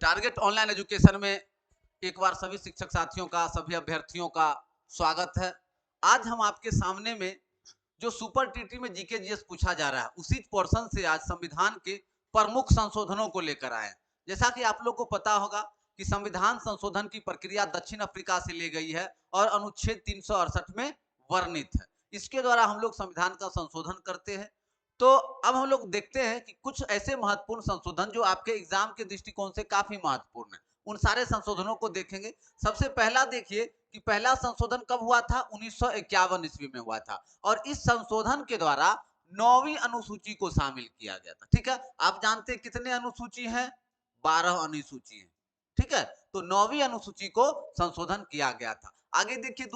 Target online education में एक बार सभी शिक्षक साथियों का, सभी अभ्यर्थियों का स्वागत है। आज हम आपके सामने में जो सुपर टीटी में जीके जीएस पूछा जा रहा है, उसी पोर्शन से आज संविधान के प्रमुख संशोधनों को लेकर आए हैं। जैसा कि आप लोग को पता होगा कि संविधान संशोधन की प्रक्रिया दक्षिण अफ्रीका से ली गई है और अनुच्छेद 368 में वर्णित है। इसके द्वारा हम लोग संविधान का संशोधन करते हैं। तो अब हम लोग देखते हैं कि कुछ ऐसे महत्वपूर्ण संशोधन जो आपके एग्जाम के दृष्टिकोण से काफी महत्वपूर्ण है, उन सारे संशोधनों को देखेंगे। सबसे पहला देखिए कि पहला संशोधन कब हुआ था, 1951 ईस्वी में हुआ था और इस संशोधन के द्वारा 9वीं अनुसूची को शामिल किया गया था। ठीक है, आप जानते हैं कितने अनुसूची हैं, 12 अनुसूची है। ठीक है, तो 9वीं अनुसूची को संशोधन किया गया था। आगे देखिए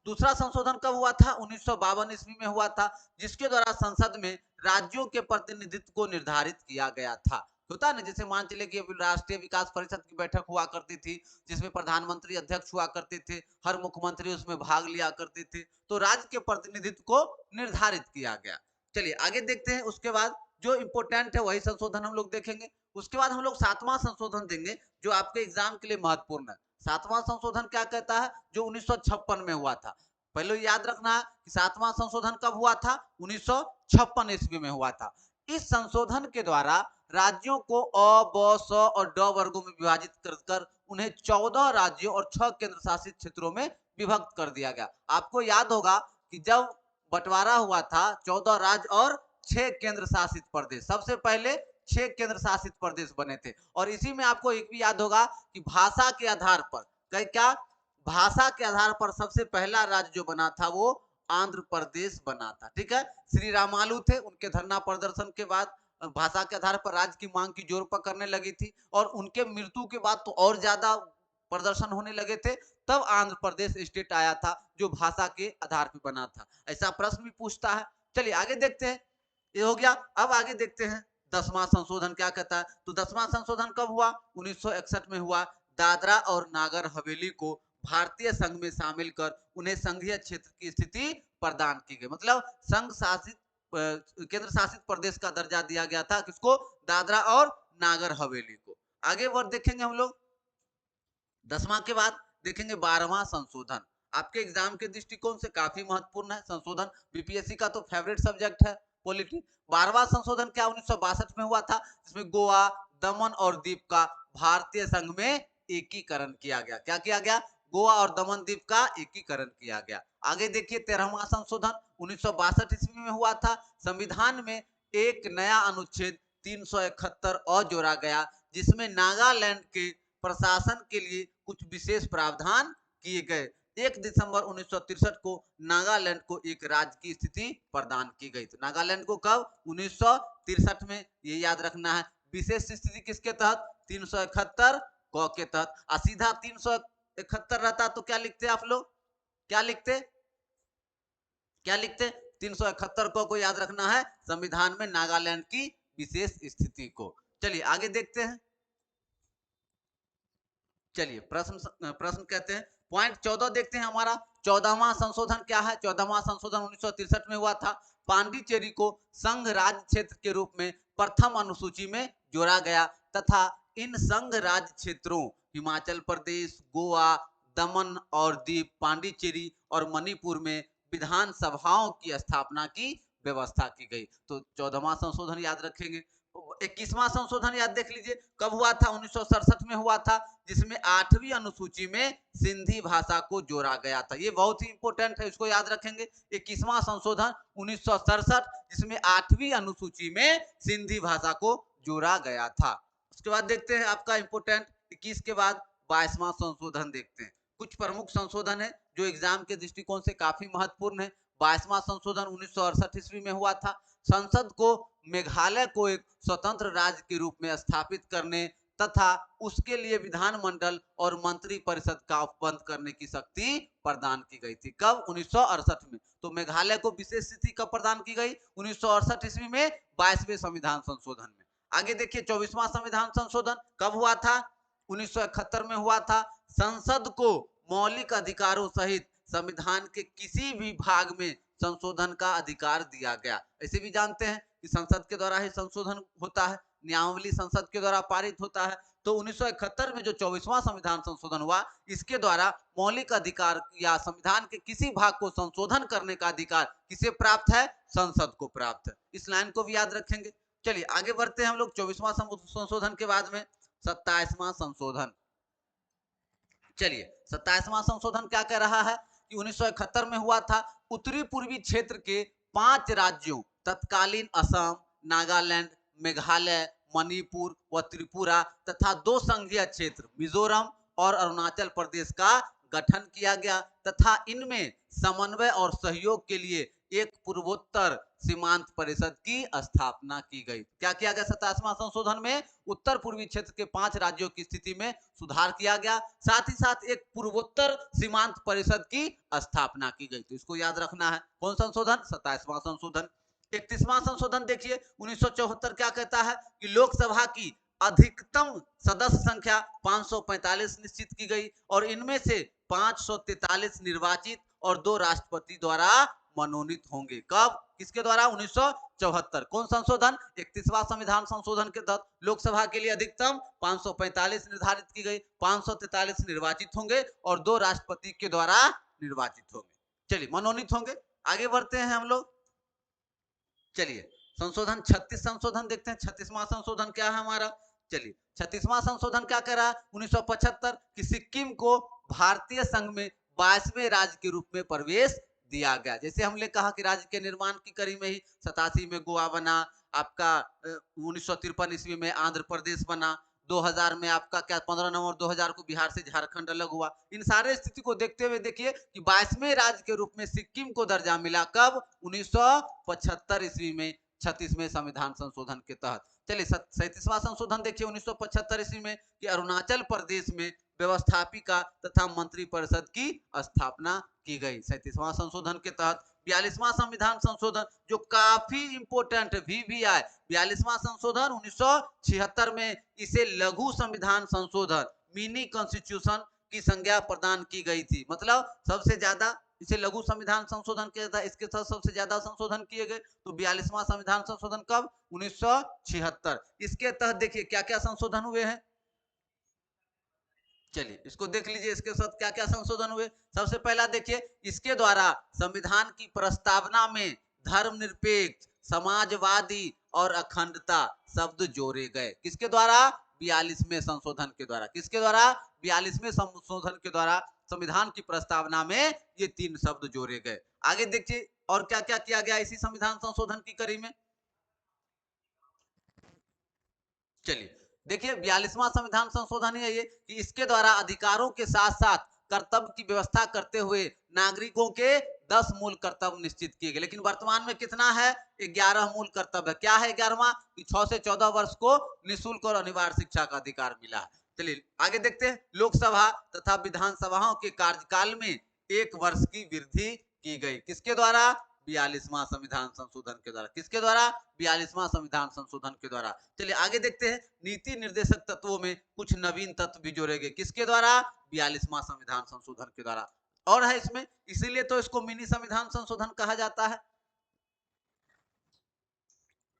दूसरा संशोधन कब हुआ था, 1952 ईस्वी में हुआ था, जिसके द्वारा संसद में राज्यों के प्रतिनिधित्व को निर्धारित किया गया था। होता ना, जैसे मान चले कि राष्ट्रीय विकास परिषद की बैठक हुआ करती थी जिसमें प्रधानमंत्री अध्यक्ष हुआ करते थे, हर मुख्यमंत्री उसमें भाग लिया करते थे, तो राज्य के प्रतिनिधित्व को निर्धारित किया गया। चलिए आगे देखते हैं। उसके बाद जो इंपोर्टेंट है वही संशोधन हम लोग देखेंगे। उसके बाद हम लोग 7वां संशोधन देंगे जो आपके एग्जाम के लिए महत्वपूर्ण है। 7वां संशोधन क्या कहता है, जो 1956 में हुआ था। पहले याद रखना है कि 7वां संशोधन कब हुआ था, 1956 ईस्वी में हुआ था। इस संशोधन के द्वारा राज्यों को अ, ब, स और ड वर्गों में विभाजित कर उन्हें 14 राज्यों और 6 केंद्र शासित क्षेत्रों में विभक्त कर दिया गया। आपको याद होगा कि जब बंटवारा हुआ था 14 राज्य और 6 केंद्र शासित प्रदेश, सबसे पहले 6 केंद्र शासित प्रदेश बने थे। और इसी में आपको एक भी याद होगा कि भाषा के आधार पर क्या भाषा के आधार पर सबसे पहला राज्य जो बना था वो आंध्र प्रदेश बना था। ठीक है, श्री रामालू थे, उनके धरना प्रदर्शन के बाद भाषा के आधार पर राज्य की मांग की जोर पकड़ने लगी थी और उनके मृत्यु के बाद तो और ज्यादा प्रदर्शन होने लगे थे। तब आंध्र प्रदेश स्टेट आया था जो भाषा के आधार पर बना था। ऐसा प्रश्न भी पूछता है। चलिए आगे देखते हैं, ये हो गया। अब आगे देखते हैं 10वां संशोधन क्या कहता है। तो 10वां संशोधन कब हुआ, 1961 में हुआ। दादरा और नागर हवेली को भारतीय संघ में शामिल कर उन्हें संघीय क्षेत्र की स्थिति प्रदान की गई। मतलब संघ शासित केंद्र शासित प्रदेश का दर्जा दिया गया था किसको, दादरा और नागर हवेली को। आगे वर्ड देखेंगे हम लोग। 10वां के बाद देखेंगे 12वां संशोधन। आपके एग्जाम के दृष्टिकोण से काफी महत्वपूर्ण है संशोधन, बीपीएससी का तो फेवरेट सब्जेक्ट है पॉलिटी। 12वां संशोधन क्या 1962 में हुआ था, जिसमें गोवा, दमन और दीव का भारतीय संघ में एकीकरण किया गया। क्या किया गया, गोवा और दमन द्वीप का एकीकरण किया गया। आगे देखिए 13वां संशोधन 1962 ईस्वी में हुआ था। संविधान में एक नया अनुच्छेद 371 और जोड़ा गया जिसमें नागालैंड के प्रशासन के लिए कुछ विशेष प्रावधान किए गए। 1 दिसंबर 1963 को नागालैंड को एक राज्य की स्थिति प्रदान की गई थी। नागालैंड को कब, 1963 में, ये याद रखना है। विशेष स्थिति किसके तहत, 371 क के तहत। सीधा 371 रहता तो क्या लिखते आप लोग, क्या लिखते 371 को याद रखना है, संविधान में नागालैंड की विशेष स्थिति को। चलिए आगे देखते हैं। चलिए प्रश्न कहते हैं पॉइंट 14 देखते हैं हमारा। 14वां संशोधन क्या है, 14वां संशोधन 1963 में हुआ था। पांडिचेरी को संघ राज्य क्षेत्र के रूप में प्रथम अनुसूची में जोड़ा गया तथा इन संघ राज्य क्षेत्रों हिमाचल प्रदेश, गोवा, दमन और दीव, पांडिचेरी और मणिपुर में विधानसभाओं की स्थापना की व्यवस्था की गई। तो 14वां संशोधन याद रखेंगे। 21वां संशोधन याद देख लीजिए कब हुआ था, 1967 में हुआ था, जिसमें 8वीं अनुसूची में सिंधी भाषा को जोड़ा गया था। ये बहुत ही इंपॉर्टेंट है, इसको याद रखेंगे। 21वां संशोधन 1967 जिसमें 8वीं अनुसूची में सिंधी भाषा को जोड़ा गया था। उसके बाद देखते हैं आपका इंपॉर्टेंट 21 के बाद 22वां संशोधन देखते हैं। कुछ प्रमुख संशोधन है जो एग्जाम के दृष्टिकोण से काफी महत्वपूर्ण है। 22वां संशोधन 1968 ईस्वी में हुआ था। संसद को मेघालय को एक स्वतंत्र राज्य के रूप में स्थापित करने तथा उसके लिए विधानमंडल और मंत्री परिषद का उपबंध करने की शक्ति प्रदान की गई थी। कब, 1968 में। तो मेघालय को विशेष स्थिति कब प्रदान की गई, 1968 ईस्वी में, 22वें संविधान संशोधन में। आगे देखिए 24वां संविधान संशोधन कब हुआ था, 1971 में हुआ था। संसद को मौलिक अधिकारों सहित संविधान के किसी भी भाग में संशोधन का अधिकार दिया गया। ऐसे भी जानते हैं कि संसद के द्वारा ही संशोधन होता है, नियमावली संसद के द्वारा पारित होता है। तो 1971 में जो 24वां संविधान संशोधन हुआ, इसके द्वारा मौलिक अधिकार या संविधान के किसी भाग को संशोधन करने का अधिकार किसे प्राप्त है? संसद को प्राप्त है। इस लाइन को भी याद रखेंगे। चलिए आगे बढ़ते हैं हम लोग 24वां संशोधन के बाद में 27वां संशोधन। चलिए 27वां संशोधन क्या कह रहा है कि 1971 में हुआ था। उत्तरी पूर्वी क्षेत्र के 5 राज्यों तत्कालीन असम, नागालैंड, मेघालय, मणिपुर व त्रिपुरा तथा 2 संघीय क्षेत्र मिजोरम और अरुणाचल प्रदेश का गठन किया गया तथा इनमें समन्वय और सहयोग के लिए एक पूर्वोत्तर सीमांत परिषद की स्थापना की गई। क्या किया गया 27वां संशोधन में? उत्तर पूर्वी क्षेत्र के 5 राज्यों की स्थिति में सुधार किया गया, साथ ही साथ एक पूर्वोत्तर सीमांत परिषद की स्थापना की गई। तो इसको याद रखना है। कौन संशोधन? 27वां संशोधन। 31वां संशोधन देखिए 1974 क्या कहता है कि लोकसभा की अधिकतम सदस्य संख्या 545 निश्चित की गई और इनमें से 543 निर्वाचित और 2 राष्ट्रपति द्वारा मनोनीत होंगे। कब? किसके द्वारा? 1974। कौन संशोधन? 31वां संविधान संशोधन के तहत लोकसभा के लिए अधिकतम 545 निर्धारित की गई, 543 निर्वाचित होंगे और 2 राष्ट्रपति के द्वारा निर्वाचित होंगे। चलिए मनोनीत होंगे। आगे बढ़ते हैं हम लोग। चलिए संशोधन 36 संशोधन देखते हैं। 36वां संशोधन क्या है हमारा? चलिए 36वां संशोधन क्या कह रहा है? 1975 कि सिक्किम को भारतीय संघ में 22वें राज्य के रूप में प्रवेश दिया गया। जैसे हमने कहा कि राज्य के निर्माण की कड़ी में ही 87 में गोवा बना, आपका 1953 ईस्वी में आंध्र प्रदेश बना, 2000 में आपका क्या 15 नवंबर 2000 को बिहार से झारखंड अलग हुआ। इन सारे स्थिति को देखते हुए देखिए कि 22वें राज्य के रूप में सिक्किम को दर्जा मिला। कब? 1975 ईस्वी में 36वें संविधान संशोधन के तहत। चलिए 37वां संशोधन देखिए 1975 ईस्वी में कि अरुणाचल प्रदेश में व्यवस्थापिका तथा मंत्री परिषद की स्थापना की गई। 37वां संशोधन के तहत 42वां संविधान संशोधन जो काफी इंपोर्टेंट है, VVI 42वां संशोधन 1976 में इसे लघु संविधान संशोधन, मिनी कॉन्स्टिट्यूशन की संज्ञा प्रदान की गई थी। मतलब सबसे ज्यादा इसे लघु संविधान संशोधन किया था, इसके साथ सबसे ज्यादा संशोधन किए गए। तो 42वां संविधान संशोधन कब? 1976। इसके तहत देखिए क्या क्या संशोधन हुए हैं। चलिए इसको देख लीजिए, इसके साथ क्या क्या संशोधन हुए। सबसे पहला देखिए, इसके द्वारा संविधान की प्रस्तावना में धर्मनिरपेक्ष, समाजवादी और अखंडता शब्द जोड़े गए। किसके द्वारा? 42वें संशोधन के द्वारा। किसके द्वारा? 42वें संशोधन के द्वारा संविधान की प्रस्तावना में ये 3 शब्द जोड़े गए। आगे देखिए और क्या क्या किया गया इसी संविधान संशोधन की कड़ी में। चलिए देखिए 42वां संविधान संशोधन है ये कि इसके द्वारा अधिकारों के साथ साथ कर्तव्य की व्यवस्था करते हुए नागरिकों के 10 मूल कर्तव्य निश्चित किए गए। लेकिन वर्तमान में कितना है? 11 मूल कर्तव्य। क्या है 11वां? कि 6 से 14 वर्ष को निःशुल्क और अनिवार्य शिक्षा का अधिकार मिला है। चलिए आगे देखते हैं। लोकसभा तथा विधानसभाओं के कार्यकाल में 1 वर्ष की वृद्धि की गई। किसके द्वारा? 42वां संविधान संशोधन के द्वारा। किसके द्वारा? 42वां संविधान संशोधन के द्वारा। चलिए आगे देखते हैं। नीति निर्देशक तत्वों में कुछ नवीन तत्व भी जोड़े गए। किसके द्वारा? 42वां संविधान संशोधन के द्वारा। और है इसमें, इसीलिए तो इसको मिनी संविधान संशोधन कहा जाता है।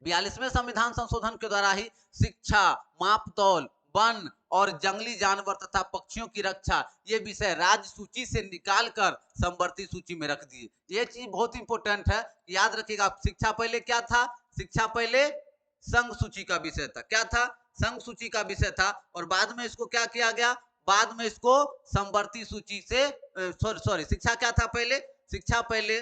42वें संविधान संशोधन के द्वारा ही शिक्षा, मापतौल, वन और जंगली जानवर तथा पक्षियों की रक्षा ये विषय राज्य सूची से निकालकर समवर्ती सूची में रख दिए। ये चीज बहुत इंपॉर्टेंट है, याद रखिएगा। शिक्षा पहले क्या था? शिक्षा पहले संघ सूची का विषय था। क्या था? संघ सूची का विषय था। और बाद में इसको क्या किया गया? बाद में इसको समवर्ती सूची से सॉरी शिक्षा क्या था पहले? शिक्षा पहले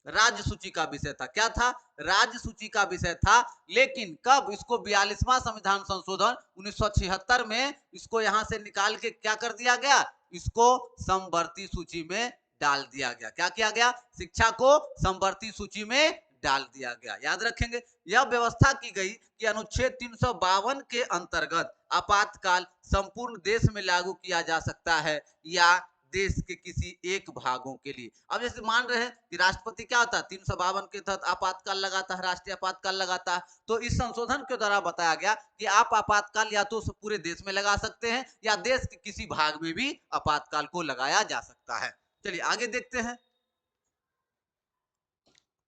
राज्य सूची का विषय था। क्या था? राज्य सूची का विषय था। लेकिन कब इसको 42वां संविधान संशोधन 1976 में इसको यहां से निकाल के क्या कर दिया गया? इसको समवर्ती सूची में डाल दिया गया। क्या किया गया? शिक्षा को समवर्ती सूची में डाल दिया गया। याद रखेंगे। यह व्यवस्था की गई कि अनुच्छेद 352 के अंतर्गत आपातकाल संपूर्ण देश में लागू किया जा सकता है या देश के किसी एक भागों के लिए। अब जैसे मान रहे हैं कि राष्ट्रपति क्या होता है? 352 के तहत आपातकाल लगाता है, राष्ट्रीय आपातकाल लगाता है। तो इस संशोधन के द्वारा बताया गया कि आप आपातकाल या तो पूरे देश में लगा सकते हैं या देश के किसी भाग में भी आपातकाल को लगाया जा सकता है। चलिए आगे देखते हैं।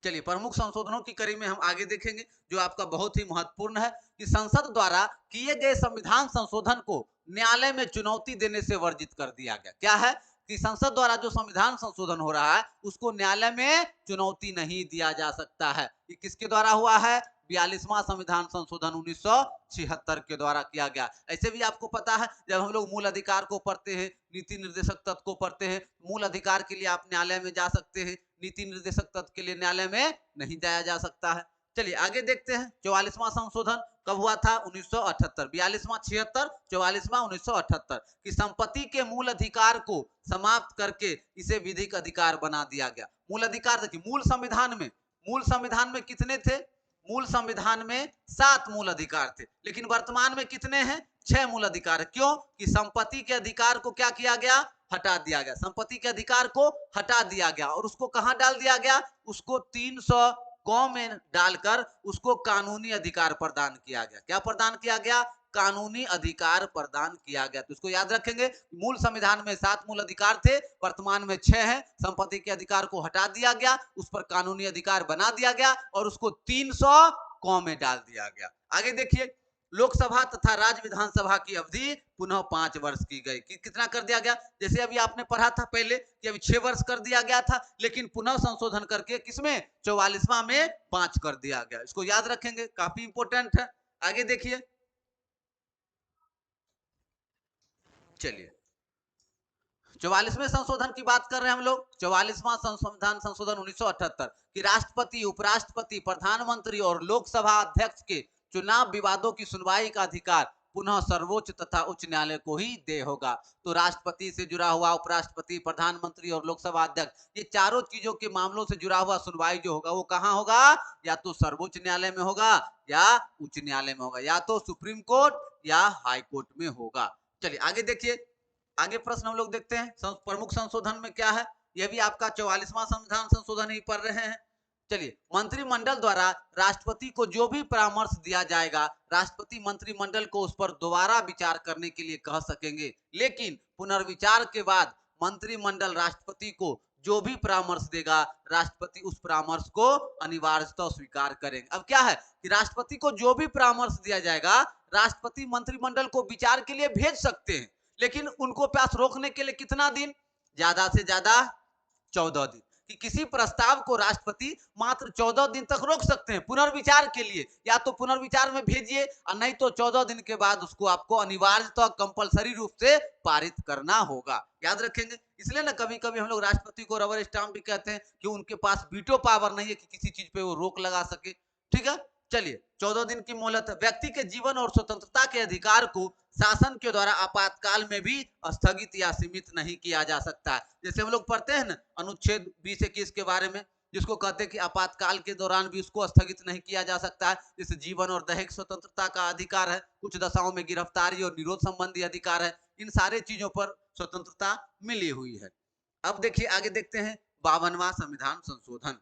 चलिए, प्रमुख संशोधनों की कड़ी में हम आगे देखेंगे जो आपका बहुत ही महत्वपूर्ण है कि संसद द्वारा किए गए संविधान संशोधन को न्यायालय में चुनौती देने से वर्जित कर दिया गया। क्या है कि संसद द्वारा जो संविधान संशोधन हो रहा है उसको न्यायालय में चुनौती नहीं दिया जा सकता है। ये किसके द्वारा हुआ है? 42वां संविधान संशोधन 1976 के द्वारा किया गया। ऐसे भी आपको पता है, जब हम लोग मूल अधिकार को पढ़ते हैं, नीति निर्देशक तत्व को पढ़ते हैं, मूल अधिकार के लिए आप न्यायालय में जा सकते हैं, नीति निर्देशक तत्व के लिए न्यायालय में नहीं जाया जा सकता है। चलिए आगे देखते हैं। 44वां संशोधन कब हुआ था? 1978। 42वां 76, 44वां 1978 की संपत्ति के मूल अधिकार को समाप्त करके इसे विधिक अधिकार बना दिया गया। मूल अधिकार देखिए, मूल संविधान में कितने थे? मूल संविधान में 7 मूल अधिकार थे, लेकिन वर्तमान में कितने हैं? 6 मूल अधिकार है। क्यों? कि संपत्ति के अधिकार को क्या किया गया? हटा दिया गया। संपत्ति के अधिकार को हटा दिया गया और उसको कहां डाल दिया गया? उसको 300 कौ में डालकर उसको कानूनी अधिकार प्रदान किया गया। क्या प्रदान किया गया? कानूनी अधिकार प्रदान किया गया। तो इसको याद रखेंगे, मूल संविधान में 7 मूल अधिकार थे, वर्तमान में 6 हैं। संपत्ति के अधिकार को हटा दिया गया, उस पर कानूनी अधिकार बना दिया गया और उसको 300 कौ में डाल दिया गया। आगे देखिए, लोकसभा तथा राज्य विधानसभा की अवधि पुनः 5 वर्ष की गई। कितना कर दिया गया? जैसे अभी आपने पढ़ा था पहले कि अभी 6 वर्ष कर दिया गया था, लेकिन पुनः संशोधन करके किसमें? 44वां में 5 कर दिया गया। इसको याद रखेंगे, काफी इंपोर्टेंट है। आगे देखिए, चलिए 44वें संशोधन की बात कर रहे हैं हम लोग। 44वां संविधान संशोधन 1978 कि राष्ट्रपति, उपराष्ट्रपति, प्रधानमंत्री और लोकसभा अध्यक्ष के चुनाव विवादों की सुनवाई का अधिकार पुनः सर्वोच्च तथा उच्च न्यायालय को ही दे होगा। तो राष्ट्रपति से जुड़ा हुआ, उपराष्ट्रपति, प्रधानमंत्री और लोकसभा अध्यक्ष, ये चारों चीजों के मामलों से जुड़ा हुआ सुनवाई जो होगा वो कहां होगा? या तो सर्वोच्च न्यायालय में होगा या उच्च न्यायालय में होगा, या तो सुप्रीम कोर्ट या हाई कोर्ट में होगा। चलिए आगे देखिए, आगे प्रश्न हम लोग देखते हैं। प्रमुख संशोधन में क्या है? यह भी आपका 44वां संविधान संशोधन ही पढ़ रहे हैं। चलिए, मंत्रिमंडल द्वारा राष्ट्रपति को जो भी परामर्श दिया जाएगा, राष्ट्रपति मंत्रिमंडल को उस पर दोबारा विचार करने के लिए कह सकेंगे, लेकिन पुनर्विचार के बाद मंत्रिमंडल राष्ट्रपति को जो भी परामर्श देगा, राष्ट्रपति उस परामर्श को अनिवार्यतः स्वीकार करेंगे। अब क्या है कि राष्ट्रपति को जो भी परामर्श दिया जाएगा, राष्ट्रपति मंत्रिमंडल को विचार के लिए भेज सकते हैं, लेकिन उनको पास रोकने के लिए कितना दिन? ज्यादा से ज्यादा 14 दिन। कि किसी प्रस्ताव को राष्ट्रपति मात्र 14 दिन तक रोक सकते हैं पुनर्विचार के लिए, या तो पुनर्विचार में भेजिए और नहीं तो 14 दिन के बाद उसको आपको अनिवार्यतः कंपलसरी रूप से पारित करना होगा। याद रखेंगे, इसलिए ना कभी कभी हम लोग राष्ट्रपति को रबर स्टाम्प भी कहते हैं कि उनके पास वीटो पावर नहीं है कि किसी चीज पे वो रोक लगा सके। ठीक है, चलिए 14 दिन की मोहलत। व्यक्ति के जीवन और स्वतंत्रता के अधिकार को शासन के द्वारा आपातकाल में भी स्थगित या सीमित नहीं किया जा सकता है। जैसे हम लोग पढ़ते हैं ना अनुच्छेद 20-21 के बारे में, जिसको कहते हैं कि आपातकाल के दौरान भी उसको स्थगित नहीं किया जा सकता है। जैसे जीवन और दैहिक स्वतंत्रता का अधिकार है, कुछ दशाओं में गिरफ्तारी और निरोध संबंधी अधिकार है, इन सारे चीजों पर स्वतंत्रता मिली हुई है। अब देखिए आगे देखते हैं 52वां संविधान संशोधन।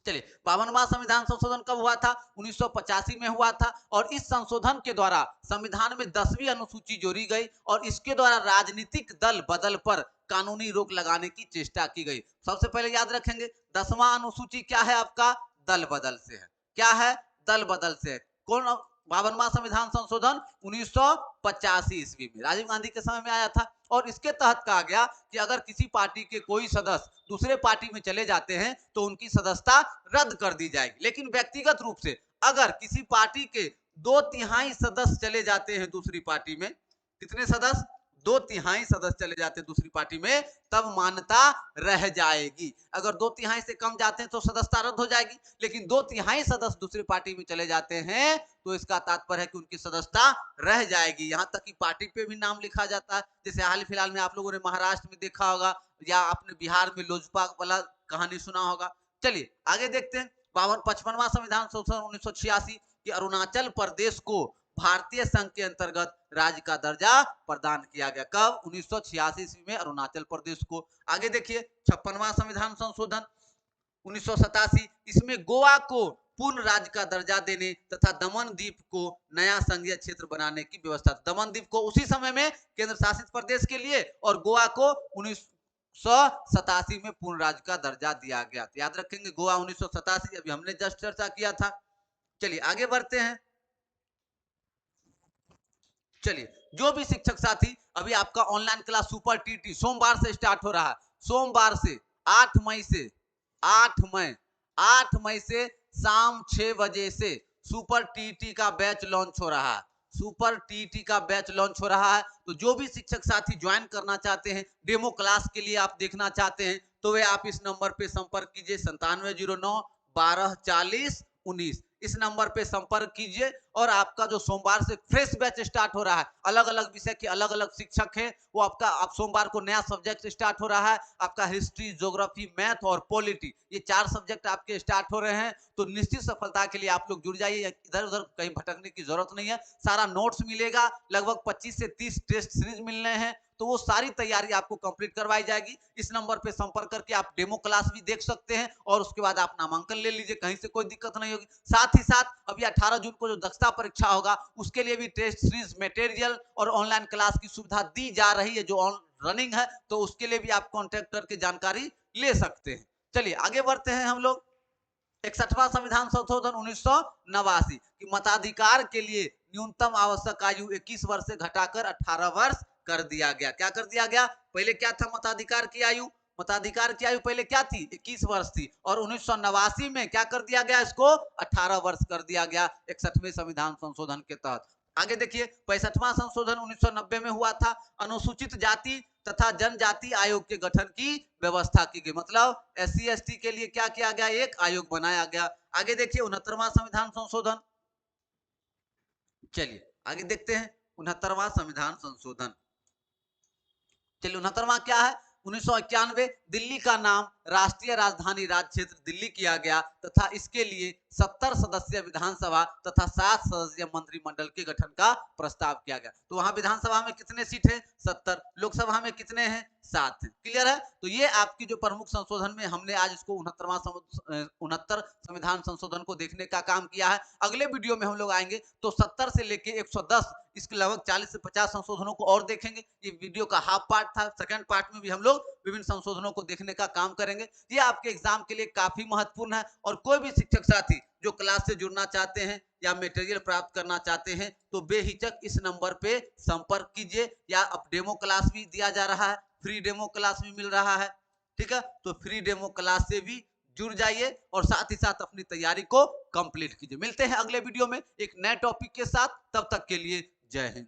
चलिए, 52वां संविधान संशोधन कब हुआ था? 1985 में हुआ था और इस संशोधन के द्वारा संविधान में 10वीं अनुसूची जोड़ी गई और इसके द्वारा राजनीतिक दल बदल पर कानूनी रोक लगाने की चेष्टा की गई। सबसे पहले याद रखेंगे, 10वां अनुसूची क्या है आपका? दल बदल से है। क्या है? दल बदल से है। कौन? 52वां संविधान संशोधन 1985 ईस्वी में राजीव गांधी के समय में आया था और इसके तहत कहा गया कि अगर किसी पार्टी के कोई सदस्य दूसरे पार्टी में चले जाते हैं तो उनकी सदस्यता रद्द कर दी जाएगी, लेकिन व्यक्तिगत रूप से अगर किसी पार्टी के 2/3 सदस्य चले जाते हैं दूसरी पार्टी में, कितने सदस्य? 2/3 सदस्य चले जाते हैं दूसरी पार्टी में, तब मान्यता रह जाएगी। अगर 2/3 से कम जाते हैं तो सदस्यता रद्द हो जाएगी, लेकिन 2/3 सदस्य दूसरी पार्टी में चले जाते हैं तो इसका तात्पर्य है कि उनकी सदस्यता रह जाएगी। यहाँ तक कि पार्टी पे भी नाम लिखा जाता है। जैसे हाल फिलहाल में आप लोगों ने महाराष्ट्र में देखा होगा या आपने बिहार में लोजपा वाला कहानी सुना होगा। चलिए आगे देखते हैं 55वां संविधान संशोधन 1986 कि अरुणाचल प्रदेश को भारतीय संघ के अंतर्गत राज्य का दर्जा प्रदान किया गया। कब? 1986 ईस्वी में अरुणाचल प्रदेश को। आगे देखिए 56वां संविधान संशोधन 1987, इसमें गोवा को पूर्ण राज्य का दर्जा देने तथा दमन द्वीप को नया संघीय क्षेत्र बनाने की व्यवस्था। दमन द्वीप को उसी समय में केंद्र शासित प्रदेश के लिए और गोवा को 1987 में पूर्ण राज्य का दर्जा दिया गया। तो याद रखेंगे गोवा 1987, अभी हमने जस्ट चर्चा किया था। चलिए आगे बढ़ते हैं। चलिए, जो भी शिक्षक साथी अभी आपका ऑनलाइन क्लास सुपर टीटी सोमवार से स्टार्ट हो रहा है, सोमवार से 8 मई से 8 मई से शाम 6 बजे से सुपर टीटी का बैच लॉन्च हो रहा है। सुपर टीटी का बैच लॉन्च हो रहा है। तो जो भी शिक्षक साथी ज्वाइन करना चाहते हैं, डेमो क्लास के लिए आप देखना चाहते हैं, तो वे आप इस नंबर पे संपर्क कीजिए 9709 12 40 19। इस नंबर पे संपर्क कीजिए और आपका जो सोमवार से फ्रेश बैच स्टार्ट हो रहा है, अलग अलग विषय के अलग अलग शिक्षक हैं, वो आपका आप सोमवार को नया सब्जेक्ट स्टार्ट हो रहा है। आपका हिस्ट्री, ज्योग्राफी, मैथ और पॉलिटी, ये 4 सब्जेक्ट आपके स्टार्ट हो रहे हैं। तो निश्चित सफलता के लिए आप लोग जुड़ जाइए, इधर उधर कहीं भटकने की जरूरत नहीं है। सारा नोट्स मिलेगा, लगभग 25 से 30 टेस्ट सीरीज मिलने हैं, तो वो सारी तैयारी आपको कंप्लीट करवाई जाएगी। इस नंबर पे संपर्क करके आप डेमो क्लास भी देख सकते हैं और उसके बाद आप नामांकन ले लीजिए, कहीं से कोई दिक्कत नहीं होगी। साथ ही साथ अभी 18 जून को जो दक्षता परीक्षा होगा, उसके लिए भी टेस्ट सीरीज, मटेरियल और ऑनलाइन क्लास की सुविधा दी जा रही है, जो ऑन रनिंग है, तो उसके लिए भी आप कॉन्टेक्ट करके जानकारी ले सकते हैं। चलिए आगे बढ़ते हैं हम लोग। 61वां संविधान संशोधन 1989 की मताधिकार के लिए न्यूनतम आवश्यक आयु 21 वर्ष से घटाकर 18 वर्ष कर दिया गया। क्या कर दिया गया? पहले क्या था मताधिकार की आयु? मताधिकार की आयु पहले क्या थी? 21 वर्ष थी, और 1989 में क्या कर दिया गया? इसको 18 वर्ष कर दिया गया 61वें संविधान संशोधन के तहत। आगे देखिए, 65वां संशोधन 1990 में हुआ था। अनुसूचित जाति तथा जनजाति आयोग के गठन की व्यवस्था की गई, मतलब SC ST के लिए क्या किया गया? एक आयोग बनाया गया। आगे देखिए 69वां संविधान संशोधन। चलिए आगे देखते हैं 69वां संविधान संशोधन। चलिए 69वां क्या है? 1991 दिल्ली का नाम राष्ट्रीय राजधानी राज्य क्षेत्र दिल्ली किया गया तथा इसके लिए 70 सदस्यीय विधानसभा तथा 7 सदस्यीय मंत्रिमंडल के गठन का प्रस्ताव किया गया। तो वहां विधानसभा में कितने सीट है? 70। लोकसभा में कितने हैं? 7 हैं। क्लियर है? तो ये आपकी जो प्रमुख संशोधन में हमने आज इसको 69 संविधान संशोधन को देखने का काम किया है। अगले वीडियो में हम लोग आएंगे तो 70 से लेके 110, इसके लगभग 40 से 50 संशोधनों को और देखेंगे। ये वीडियो का हाफ पार्ट था। सेकंड पार्ट में भी हम लोग विभिन्न संशोधनों को देखने का काम करेंगे। ये आपके एग्जाम के लिए काफी महत्वपूर्ण है, और कोई भी शिक्षक साथी जो क्लास से जुड़ना चाहते हैं या मटेरियल प्राप्त करना चाहते हैं, तो बेहिचक इस नंबर पे संपर्क कीजिए। या अब डेमो क्लास भी दिया जा रहा है, फ्री डेमो क्लास भी मिल रहा है, ठीक है? तो फ्री डेमो क्लास से भी जुड़ जाइए और साथ ही साथ अपनी तैयारी को कंप्लीट कीजिए। मिलते हैं अगले वीडियो में एक नए टॉपिक के साथ, तब तक के लिए जय हिंद।